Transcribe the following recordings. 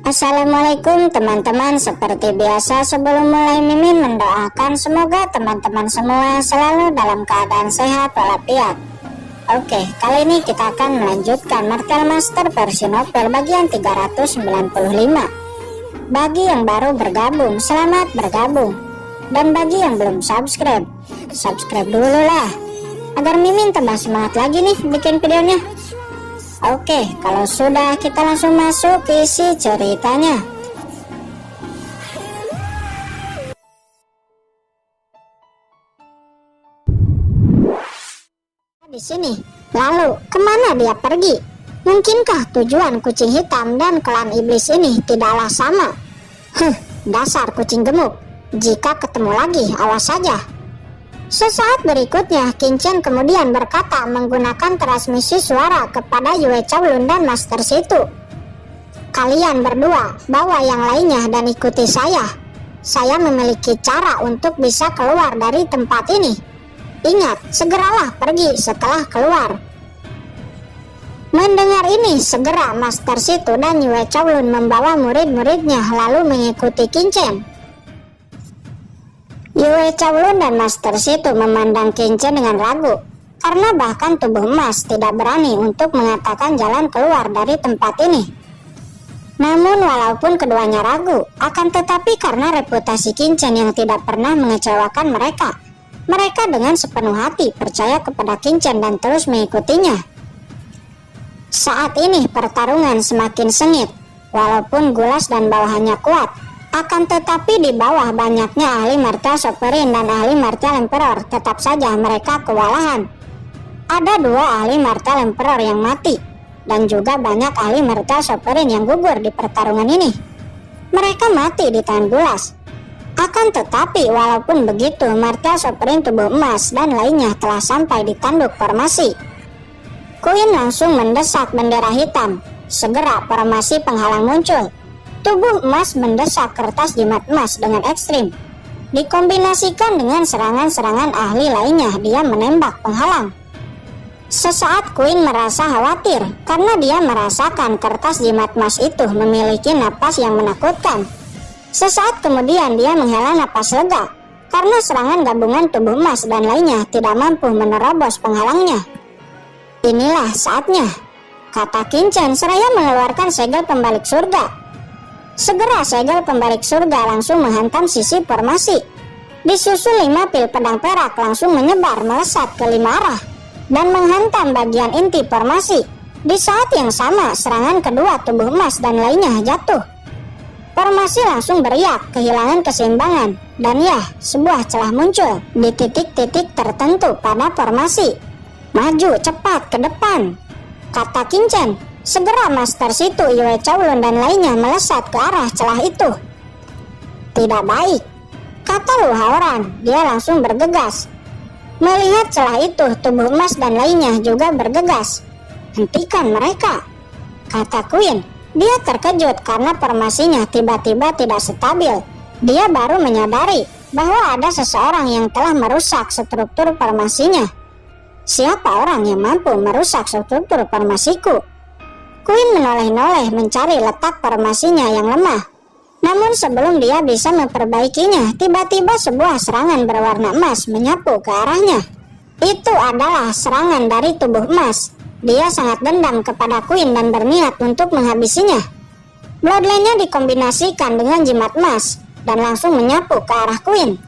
Assalamualaikum teman-teman. Seperti biasa, sebelum mulai Mimin mendoakan semoga teman-teman semua selalu dalam keadaan sehat walafiat. Oke, kali ini kita akan melanjutkan Martial Master versi novel bagian 395. Bagi yang baru bergabung, selamat bergabung. Dan bagi yang belum subscribe, subscribe dulu lah, agar Mimin tambah semangat lagi nih bikin videonya. Oke, kalau sudah, kita langsung masuk ke isi ceritanya. Di sini, lalu kemana dia pergi? Mungkinkah tujuan kucing hitam dan klan iblis ini tidaklah sama? Dasar kucing gemuk. Jika ketemu lagi, awas saja. Sesaat berikutnya, Qingchen kemudian berkata menggunakan transmisi suara kepada Yue Chaolun dan Master Situ. Kalian berdua, bawa yang lainnya dan ikuti saya. Saya memiliki cara untuk bisa keluar dari tempat ini. Ingat, segeralah pergi setelah keluar. Mendengar ini, segera Master Situ dan Yue Chaolun membawa murid-muridnya lalu mengikuti Qingchen. Yue Chaolun dan Master Situ memandang Qingchen dengan ragu, karena bahkan tubuh emas tidak berani untuk mengatakan jalan keluar dari tempat ini. Namun walaupun keduanya ragu, akan tetapi karena reputasi Qingchen yang tidak pernah mengecewakan mereka, mereka dengan sepenuh hati percaya kepada Qingchen dan terus mengikutinya. Saat ini pertarungan semakin sengit, walaupun Gulas dan bawahannya kuat. Akan tetapi di bawah banyaknya ahli Martial Sovereign dan ahli Martial Emperor, tetap saja mereka kewalahan. Ada 2 ahli Martial Emperor yang mati, dan juga banyak ahli Martial Sovereign yang gugur di pertarungan ini. Mereka mati di tangan Gulas. Akan tetapi walaupun begitu, Martial Sovereign tubuh emas dan lainnya telah sampai di tanduk formasi. Queen langsung mendesak bendera hitam. Segera formasi penghalang muncul. Tubuh emas mendesak kertas jimat emas dengan ekstrim. Dikombinasikan dengan serangan-serangan ahli lainnya, dia menembak penghalang. Sesaat Queen merasa khawatir karena dia merasakan kertas jimat emas itu memiliki napas yang menakutkan. Sesaat kemudian dia menghela napas lega karena serangan gabungan tubuh emas dan lainnya tidak mampu menerobos penghalangnya. Inilah saatnya, kata Qingchen seraya mengeluarkan segel pembalik surga. Segera segel pembalik surga langsung menghantam sisi formasi. Disusul 5 pil pedang perak langsung menyebar melesat ke 5 arah dan menghantam bagian inti formasi. Di saat yang sama, serangan kedua tubuh emas dan lainnya jatuh. Formasi langsung beriak kehilangan keseimbangan, dan ya, sebuah celah muncul di titik-titik tertentu pada formasi. Maju cepat ke depan, kata Qingchen. Segera Master Situ, Yue Chaolun dan lainnya melesat ke arah celah itu. Tidak baik, kata Lu Haoran. Dia langsung bergegas. Melihat celah itu, tubuh emas dan lainnya juga bergegas. Hentikan mereka, kata Queen. Dia terkejut karena formasinya tiba-tiba tidak stabil. Dia baru menyadari bahwa ada seseorang yang telah merusak struktur formasinya. Siapa orang yang mampu merusak struktur formasiku? Queen menoleh-noleh mencari letak formasinya yang lemah. Namun sebelum dia bisa memperbaikinya, tiba-tiba sebuah serangan berwarna emas menyapu ke arahnya. Itu adalah serangan dari tubuh emas. Dia sangat dendam kepada Queen dan berniat untuk menghabisinya. Bloodline-nya dikombinasikan dengan jimat emas dan langsung menyapu ke arah Queen.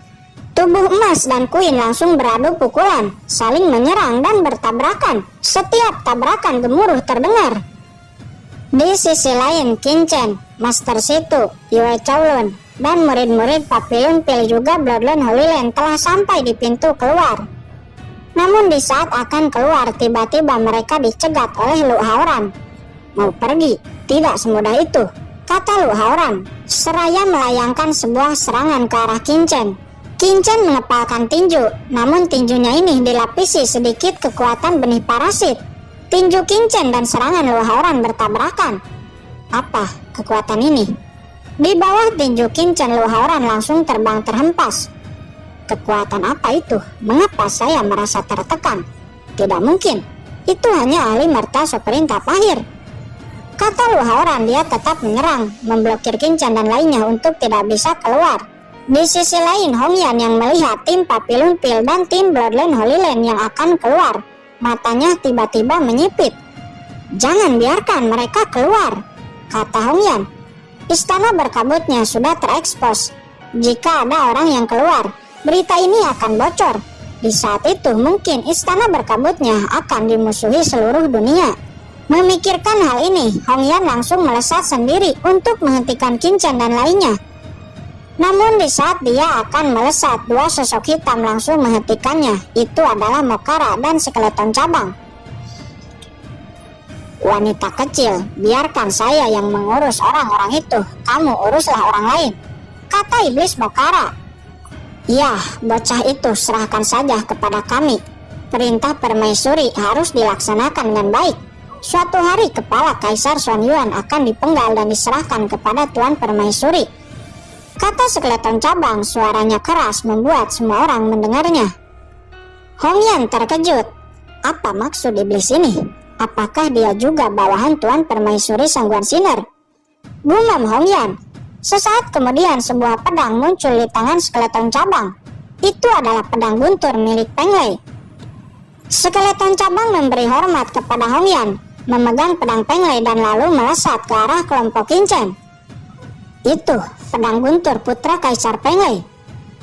Tubuh emas dan Queen langsung beradu pukulan, saling menyerang dan bertabrakan. Setiap tabrakan gemuruh terdengar. Di sisi lain, Qingchen, Master Situ, Yue Chaolun, dan murid-murid Papillon Pil juga Bloodline Holy Land telah sampai di pintu keluar. Namun di saat akan keluar, tiba-tiba mereka dicegat oleh Lu Haoran. Mau pergi? Tidak semudah itu, kata Lu Haoran, seraya melayangkan sebuah serangan ke arah Qingchen. Qingchen mengepalkan tinju, namun tinjunya ini dilapisi sedikit kekuatan benih parasit. Tinju Qingchen dan serangan Lu Haoran bertabrakan. Apa kekuatan ini? Di bawah tinju Qingchen, Lu Haoran langsung terbang terhempas. Kekuatan apa itu? Mengapa saya merasa tertekan? Tidak mungkin. Itu hanya ahli Martial Sovereign tahap akhir. Kata Lu Haoran, dia tetap menyerang, memblokir Qingchen dan lainnya untuk tidak bisa keluar. Di sisi lain, Hong Yan yang melihat tim Papillon Pill dan tim Bloodline Holy Land yang akan keluar, matanya tiba-tiba menyipit. "Jangan biarkan mereka keluar," kata Hong Yan. "Istana berkabutnya sudah terekspos. Jika ada orang yang keluar, berita ini akan bocor. Di saat itu mungkin istana berkabutnya akan dimusuhi seluruh dunia." Memikirkan hal ini, Hong Yan langsung melesat sendiri untuk menghentikan Qingchen dan lainnya. Namun di saat dia akan melesat, dua sosok hitam langsung menghentikannya. Itu adalah Mokara dan skeleton cabang. "Wanita kecil, biarkan saya yang mengurus orang-orang itu. Kamu uruslah orang lain," kata iblis Mokara. "Ya, bocah itu serahkan saja kepada kami. Perintah permaisuri harus dilaksanakan dengan baik. Suatu hari kepala Kaisar Xuanyuan akan dipenggal dan diserahkan kepada Tuan Permaisuri," kata skeleton cabang. Suaranya keras membuat semua orang mendengarnya. Hong Yan terkejut. Apa maksud iblis ini? Apakah dia juga bawahan Tuan Permaisuri Sangguan Sinar? Gumam Hong Yan. Sesaat kemudian sebuah pedang muncul di tangan skeleton cabang. Itu adalah pedang guntur milik Peng Lei. Skeleton cabang memberi hormat kepada Hong Yan, memegang pedang Peng Lei dan lalu melesat ke arah kelompok Qingchen. Itu pedang guntur putra Kaisar Peng Lei.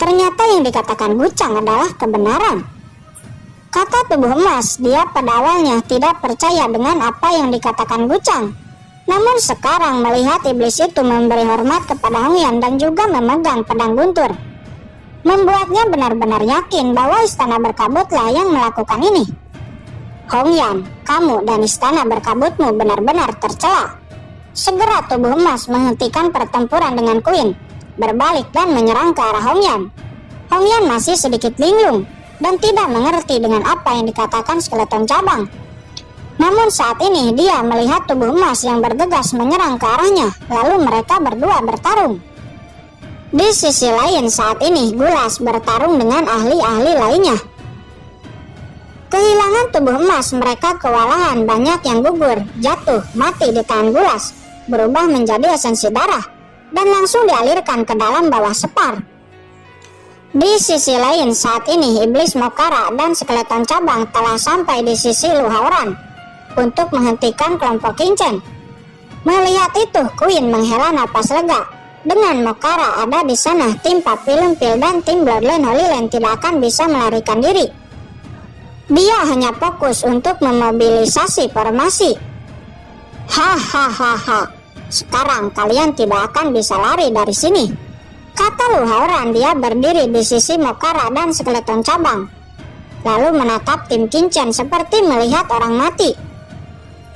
Ternyata yang dikatakan Guchang adalah kebenaran, kata tubuh emas. Dia pada awalnya tidak percaya dengan apa yang dikatakan Guchang. Namun sekarang melihat iblis itu memberi hormat kepada Hong Yan dan juga memegang pedang guntur, membuatnya benar-benar yakin bahwa istana berkabutlah yang melakukan ini. "Hong Yan, kamu dan istana berkabutmu benar-benar tercela." Segera tubuh emas menghentikan pertempuran dengan Queen, berbalik dan menyerang ke arah Hong Yan. Hong Yan masih sedikit linglung dan tidak mengerti dengan apa yang dikatakan skeleton cabang. Namun saat ini dia melihat tubuh emas yang bergegas menyerang ke arahnya, lalu mereka berdua bertarung. Di sisi lain saat ini Gulas bertarung dengan ahli-ahli lainnya. Kehilangan tubuh emas, mereka kewalahan, banyak yang gugur, jatuh, mati di tangan Gulas, berubah menjadi esensi darah, dan langsung dialirkan ke dalam bawah separ. Di sisi lain saat ini iblis Mokara dan skeleton cabang telah sampai di sisi Lu Haoran untuk menghentikan kelompok Qingchen. Melihat itu, Queen menghela napas lega. Dengan Mokara ada di sana, tim Papillon Pill dan tim Bloodline Holy Land tidak akan bisa melarikan diri. Dia hanya fokus untuk memobilisasi formasi. "Hahaha, sekarang kalian tidak akan bisa lari dari sini," kata Lu Haoran. Dia berdiri di sisi Mokara dan skeleton cabang, lalu menatap tim Qingchen seperti melihat orang mati.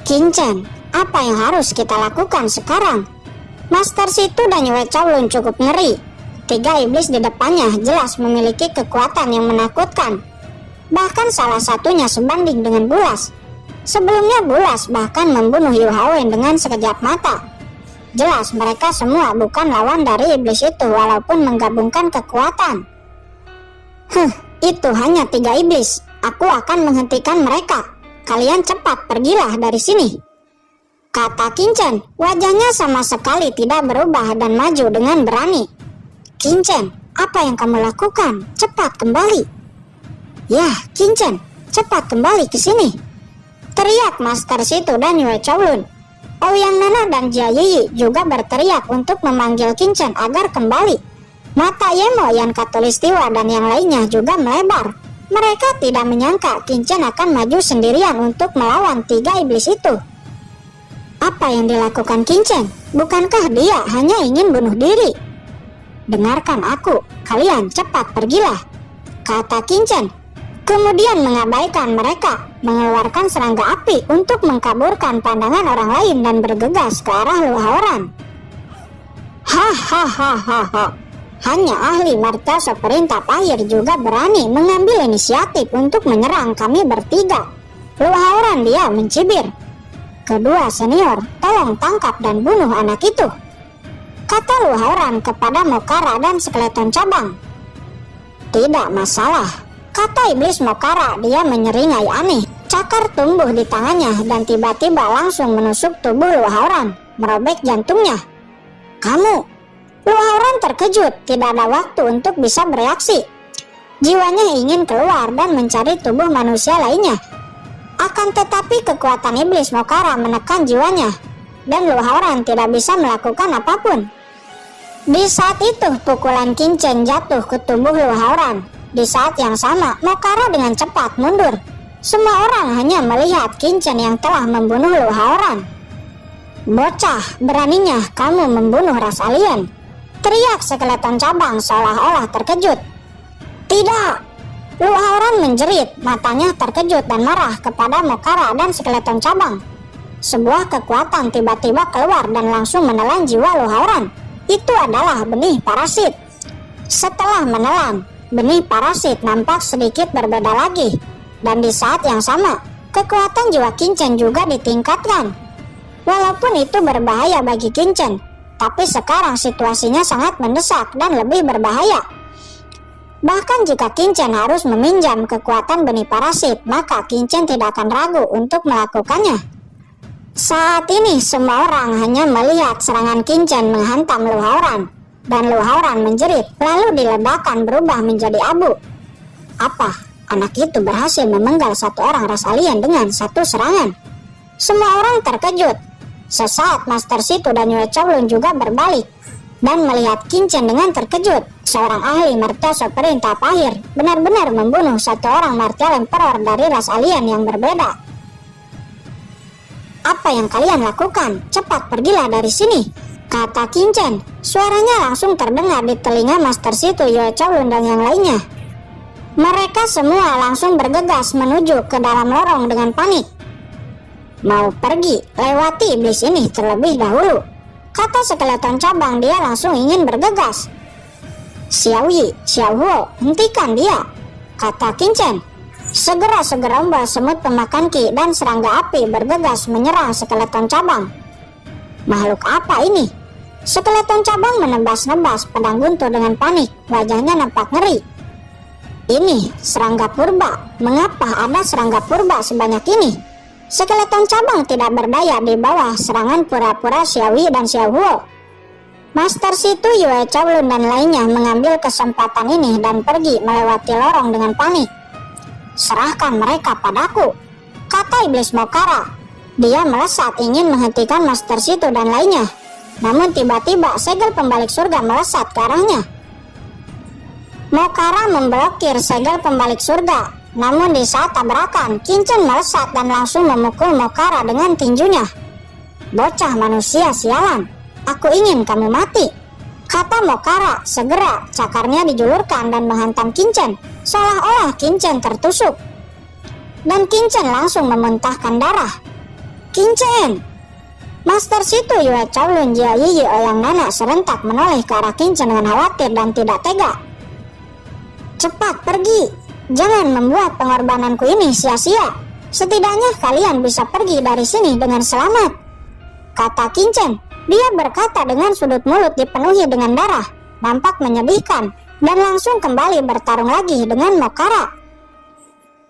"Qingchen, apa yang harus kita lakukan sekarang?" Master Situ dan Yue Chaolun cukup ngeri. 3 iblis di depannya jelas memiliki kekuatan yang menakutkan. Bahkan salah satunya sebanding dengan Gulas. Sebelumnya Gulas bahkan membunuh Yu Haowen dengan sekejap mata. Jelas mereka semua bukan lawan dari iblis itu walaupun menggabungkan kekuatan. Itu hanya 3 iblis. Aku akan menghentikan mereka. Kalian cepat pergilah dari sini, kata Qingchen. Wajahnya sama sekali tidak berubah dan maju dengan berani. "Qingchen, apa yang kamu lakukan? Cepat kembali." "Ya, Qingchen, cepat kembali ke sini," teriak Master Situ dan Yue Chaolun. Ouyang Nana dan Jia Yi juga berteriak untuk memanggil Qingchen agar kembali. Mata Yemo, Yan Khatulistiwa dan yang lainnya juga melebar. Mereka tidak menyangka Qingchen akan maju sendirian untuk melawan 3 iblis itu. Apa yang dilakukan Qingchen? Bukankah dia hanya ingin bunuh diri? "Dengarkan aku, kalian cepat pergilah," kata Qingchen. Kemudian mengabaikan mereka, mengeluarkan serangga api untuk mengkaburkan pandangan orang lain dan bergegas ke arah Lu Haoran. Hahaha, hanya ahli martasa perintah akhir juga berani mengambil inisiatif untuk menyerang kami bertiga. Lu Haoran, dia mencibir. "Kedua senior, tolong tangkap dan bunuh anak itu," kata Lu Haoran kepada Mokara dan skeleton cabang. "Tidak masalah," kata iblis Mokara. Dia menyeringai aneh. Cakar tumbuh di tangannya dan tiba-tiba langsung menusuk tubuh Lu Haoran, merobek jantungnya. "Kamu!" Lu Haoran terkejut, tidak ada waktu untuk bisa bereaksi. Jiwanya ingin keluar dan mencari tubuh manusia lainnya. Akan tetapi kekuatan iblis Mokara menekan jiwanya, dan Lu Haoran tidak bisa melakukan apapun. Di saat itu pukulan Qingchen jatuh ke tubuh Lu Haoran. Di saat yang sama Mokara dengan cepat mundur. Semua orang hanya melihat Qingchen yang telah membunuh Lu Haoran. "Bocah, beraninya kamu membunuh ras alien!" teriak skeleton cabang seolah-olah terkejut. "Tidak!" Lu Haoran menjerit, matanya terkejut dan marah kepada Mokara dan skeleton cabang. Sebuah kekuatan tiba-tiba keluar dan langsung menelan jiwa Lu Haoran. Itu adalah benih parasit. Setelah menelan, benih parasit nampak sedikit berbeda lagi. Dan di saat yang sama, kekuatan jiwa Qingchen juga ditingkatkan. Walaupun itu berbahaya bagi Qingchen, tapi sekarang situasinya sangat mendesak dan lebih berbahaya. Bahkan jika Qingchen harus meminjam kekuatan benih parasit, maka Qingchen tidak akan ragu untuk melakukannya. Saat ini semua orang hanya melihat serangan Qingchen menghantam Lu Haoran, dan Lu Haoran menjerit lalu diledakkan berubah menjadi abu. Apa? Anak itu berhasil memenggal satu orang ras alien dengan satu serangan. Semua orang terkejut. Sesaat Master Shitu dan Yue Chowlun juga berbalik dan melihat Qingchen dengan terkejut. Seorang ahli mertoso perintah Pahir benar-benar membunuh satu orang martial emperor dari ras alien yang berbeda. "Apa yang kalian lakukan? Cepat pergilah dari sini," kata Qingchen. Suaranya langsung terdengar di telinga Master Shitu, Yue Chowlun dan yang lainnya. Mereka semua langsung bergegas menuju ke dalam lorong dengan panik. "Mau pergi, lewati iblis ini terlebih dahulu," kata skeleton cabang. Dia langsung ingin bergegas. "Xiao Yi, Xiao Huo, hentikan dia," kata Qingchen. Segera segerombol semut pemakan ki dan serangga api bergegas menyerang skeleton cabang. Makhluk apa ini? Skeleton cabang menebas-nebas pedang guntur dengan panik. Wajahnya nampak ngeri. "Ini serangga purba. Mengapa ada serangga purba sebanyak ini?" Skeleton cabang tidak berdaya di bawah serangan pura-pura Xiaoyi dan Xiao Huo. Master Shitu, Yue Chowlun dan lainnya mengambil kesempatan ini dan pergi melewati lorong dengan panik. "Serahkan mereka padaku," kata iblis Mokara. Dia melesat ingin menghentikan Master Shitu dan lainnya. Namun tiba-tiba segel pembalik surga melesat ke arahnya. Mokara memblokir segel pembalik surga. Namun di saat tabrakan, Qingchen melesat dan langsung memukul Mokara dengan tinjunya. "Bocah manusia sialan, aku ingin kamu mati," kata Mokara. Segera cakarnya dijulurkan dan menghantam Qingchen, seolah-olah Qingchen tertusuk. Dan Qingchen langsung memuntahkan darah. "Qingchen!" Master Shitu, Yue Chowlun, Jia Yiyi, Ouyang Nana serentak menoleh ke arah Qingchen dengan khawatir dan tidak tega. "Cepat pergi, jangan membuat pengorbananku ini sia-sia. Setidaknya kalian bisa pergi dari sini dengan selamat," kata Qingchen. Dia berkata dengan sudut mulut dipenuhi dengan darah, nampak menyedihkan, dan langsung kembali bertarung lagi dengan Mokara.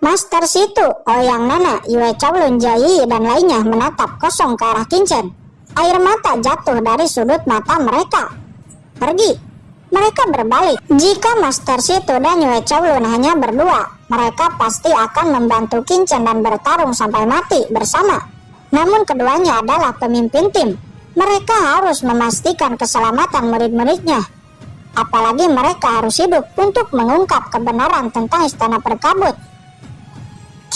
Master Shitu, Ouyang Nana, Yue Chowlun, Jia Yiyi dan lainnya menatap kosong ke arah Qingchen. Air mata jatuh dari sudut mata mereka. "Pergi!" Mereka berbalik. Jika Master Shitu dan Yue Chowlun hanya berdua, mereka pasti akan membantu Qingchen dan bertarung sampai mati bersama. Namun keduanya adalah pemimpin tim. Mereka harus memastikan keselamatan murid-muridnya. Apalagi mereka harus hidup untuk mengungkap kebenaran tentang Istana Perkabut.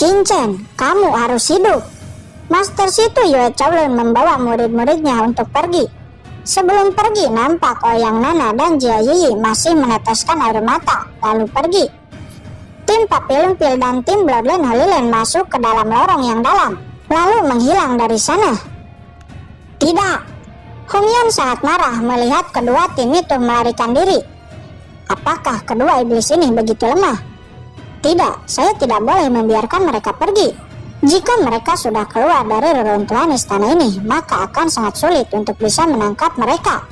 "Qingchen, kamu harus hidup." Master Shitu, Yue Chowlun membawa murid-muridnya untuk pergi. Sebelum pergi, nampak Ouyang Nana dan Jia Yiyi masih meneteskan air mata, lalu pergi. Tim Papillon dan tim Bloodline Holy Land masuk ke dalam lorong yang dalam, lalu menghilang dari sana. "Tidak!" Hong Yan sangat marah melihat kedua tim itu melarikan diri. Apakah kedua iblis ini begitu lemah? "Tidak, saya tidak boleh membiarkan mereka pergi. Jika mereka sudah keluar dari reruntuhan istana ini, maka akan sangat sulit untuk bisa menangkap mereka."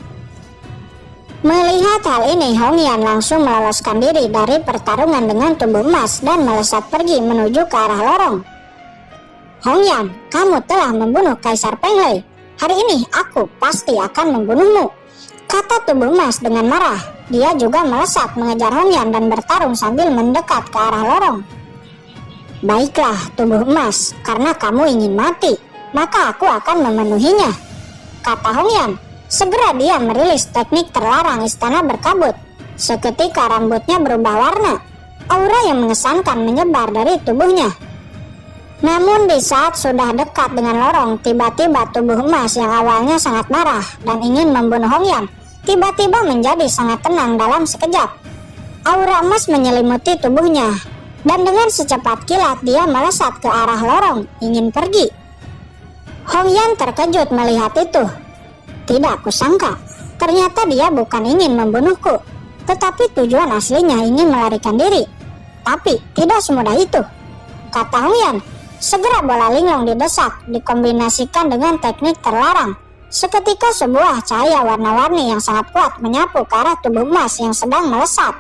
Melihat hal ini, Hong Yan langsung meloloskan diri dari pertarungan dengan tubuh emas dan melesat pergi menuju ke arah lorong. Hongyan, kamu telah membunuh Kaisar Penglei. Hari ini aku pasti akan membunuhmu, kata tubuh emas dengan marah. Dia juga melesat mengejar Hongyan dan bertarung sambil mendekat ke arah lorong. Baiklah tubuh emas, karena kamu ingin mati, maka aku akan memenuhinya, kata Hongyan. Segera dia merilis teknik terlarang istana berkabut. Seketika rambutnya berubah warna. Aura yang mengesankan menyebar dari tubuhnya. Namun di saat sudah dekat dengan lorong, tiba-tiba tubuh emas yang awalnya sangat marah dan ingin membunuh Hongyan tiba-tiba menjadi sangat tenang dalam sekejap. Aura emas menyelimuti tubuhnya, dan dengan secepat kilat dia melesat ke arah lorong, ingin pergi. Hongyan terkejut melihat itu. Tidak kusangka, ternyata dia bukan ingin membunuhku, tetapi tujuan aslinya ingin melarikan diri. Tapi tidak semudah itu, kata Hongyan. Segera bola linglong didesak, dikombinasikan dengan teknik terlarang. Seketika sebuah cahaya warna-warni yang sangat kuat menyapu ke arah tubuh emas yang sedang melesat.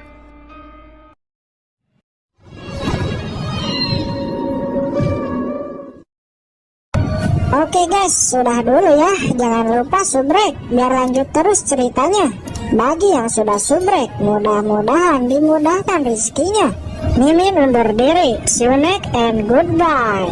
Oke guys, sudah dulu ya. Jangan lupa subrek biar lanjut terus ceritanya. Bagi yang sudah subrek, mudah-mudahan dimudahkan rezekinya. Mimin undur diri. See you next and goodbye.